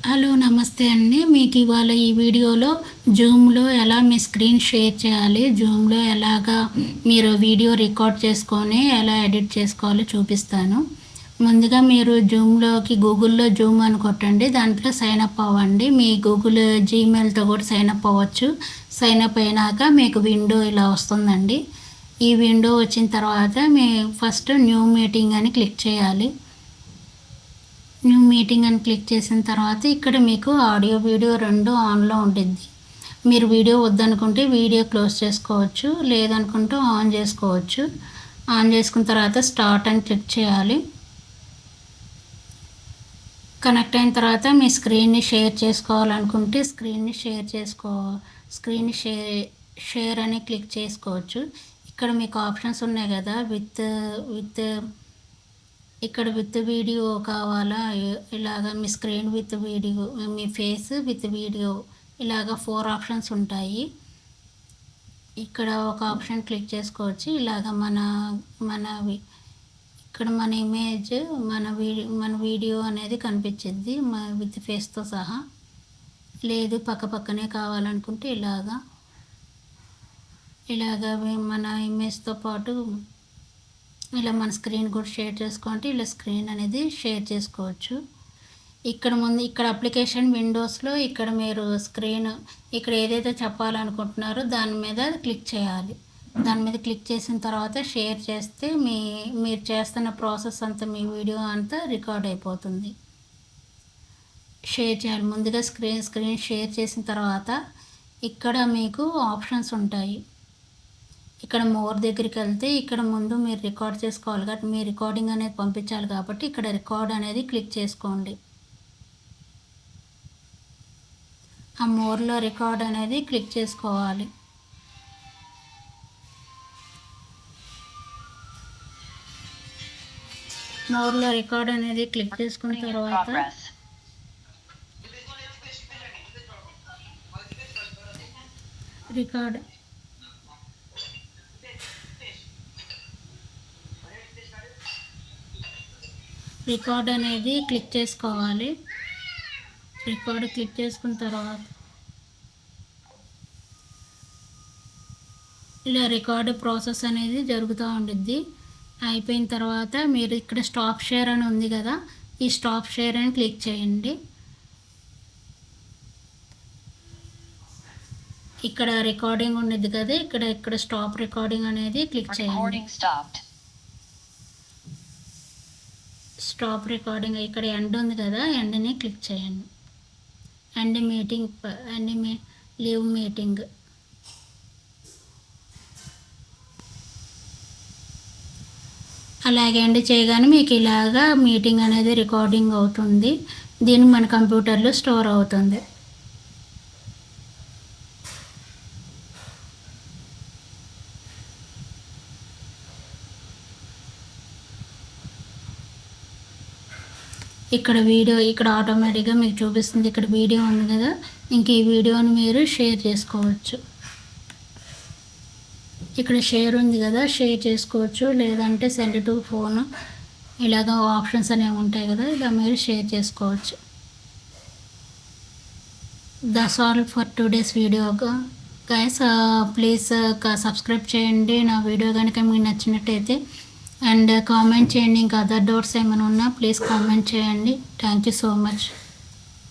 Hello నమస్తే అండి. మీకు ఇవాళ ఈ వీడియోలో జూమ్‌లో ఎలా మీ స్క్రీన్ షేర్ చేయాలి, జూమ్‌లో ఎలాగా మీరు వీడియో రికార్డ్ చేసుకొని ఎలా ఎడిట్ చేసుకోవాలో చూపిస్తాను. ముందుగా మీరు గూగుల్‌లో జూమ్ అని కొట్టండి. దాంట్లో సైన్ అప్ అవ్వండి. మీ గూగుల్ జీమెయిల్‌తో కూడా సైన్ అప్ అవ్వచ్చు. సైన్ అప్ అయినాక మీకు విండో ఇలా వస్తుందండి. ఈ విండో వచ్చిన తర్వాత ఫస్ట్ న్యూ మీటింగ్ అని క్లిక్ చేయాలి. న్యూ మీటింగ్ అని క్లిక్ చేసిన తర్వాత ఇక్కడ మీకు ఆడియో, వీడియో 2 ఆన్‌లో ఉండిద్ది. మీరు వీడియో వద్దనుకుంటే వీడియో క్లోజ్ చేసుకోవచ్చు. లేదనుకుంటే ఆన్ చేసుకోవచ్చు. ఆన్ చేసుకున్న తర్వాత స్టార్ట్ అని క్లిక్ చేయాలి. కనెక్ట్ అయిన తర్వాత మీ స్క్రీన్‌ని షేర్ చేసుకోవాలనుకుంటే స్క్రీన్‌ని షేర్ అని క్లిక్ చేసుకోవచ్చు. ఇక్కడ మీకు ఆప్షన్స్ ఉన్నాయి కదా! ఇక్కడ విత్ వీడియో కావాలా, ఇలాగ మీ స్క్రీన్ విత్ వీడియో, మీ ఫేస్ విత్ వీడియో, ఇలాగ 4 ఆప్షన్స్ ఉంటాయి. ఇక్కడ ఒక ఆప్షన్ క్లిక్ చేసుకోవచ్చు. ఇలాగ ఇక్కడ మన ఇమేజ్, మన వీడియో అనేది కనిపించిద్ది విత్ ఫేస్తో సహా. లేదు పక్కనే కావాలనుకుంటే ఇలాగ మన ఇమేజ్తో పాటు ఇలా మన స్క్రీన్ కూడా షేర్ చేసుకోవాలంటే ఇలా స్క్రీన్ అనేది షేర్ చేసుకోవచ్చు. ఇక్కడ అప్లికేషన్ విండోస్లో ఇక్కడ మీరు ఇక్కడ ఏదైతే చెప్పాలనుకుంటున్నారో దాని మీద క్లిక్ చేయాలి. దాని మీద క్లిక్ చేసిన తర్వాత షేర్ చేస్తే మీరు చేస్తున్న ప్రాసెస్ అంతా, మీ వీడియో అంతా రికార్డ్ అయిపోతుంది. షేర్ చేయాలి. ముందుగా స్క్రీన్ షేర్ చేసిన తర్వాత ఇక్కడ మీకు ఆప్షన్స్ ఉంటాయి. ఇక్కడ మోర్ దగ్గరికి వెళ్తే ఇక్కడ ముందు మీరు రికార్డ్ చేసుకోవాలి కాబట్టి, మీ రికార్డింగ్ అనేది పంపించాలి కాబట్టి ఇక్కడ రికార్డ్ అనేది క్లిక్ చేసుకోండి. ఆ మోర్లో రికార్డ్ అనేది క్లిక్ చేసుకోవాలి. మోర్లో రికార్డ్ అనేది క్లిక్ చేసుకున్న తర్వాత రికార్డ్ అనేది క్లిక్ చేసుకోవాలి. రికార్డ్ క్లిక్ చేసుకున్న తర్వాత ఇలా రికార్డ్ ప్రాసెస్ అనేది జరుగుతూ ఉండిద్ది. అయిపోయిన తర్వాత మీరు ఇక్కడ స్టాప్ షేర్ అని ఉంది కదా, ఈ స్టాప్ షేర్ అని క్లిక్ చేయండి. ఇక్కడ రికార్డింగ్ ఉండిద్ది కదా, ఇక్కడ స్టాప్ రికార్డింగ్ అనేది క్లిక్ చేయండి. స్టాప్ రికార్డింగ్ ఇక్కడ ఎండ్ ఉంది కదా, ఎండ్ని క్లిక్ చేయండి. Leave meeting. అలాగే ఎండ్ చేయగానే మీకు ఇలాగా మీటింగ్ అనేది రికార్డింగ్ అవుతుంది. దీన్ని మన కంప్యూటర్లో స్టోర్ అవుతుంది. ఇక్కడ ఆటోమేటిక్గా మీకు చూపిస్తుంది. ఇక్కడ వీడియో ఉంది కదా, ఇంక ఈ వీడియోని మీరు షేర్ చేసుకోవచ్చు. ఇక్కడ షేర్ ఉంది కదా, షేర్ చేసుకోవచ్చు. లేదంటే సెండ్ టు ఫోన్, ఇలాగ ఆప్షన్స్ అనేవి ఉంటాయి కదా, ఇలా మీరు షేర్ చేసుకోవచ్చు. That's all for today's video guys. Please subscribe చేయండి నా వీడియో కనుక మీకు నచ్చినట్టయితే. అండ్ కామెంట్ చేయండి. ఇంకా అదర్ డౌట్స్ ఏమైనా ఉన్నా ప్లీజ్ కామెంట్ చేయండి. Thank you so much.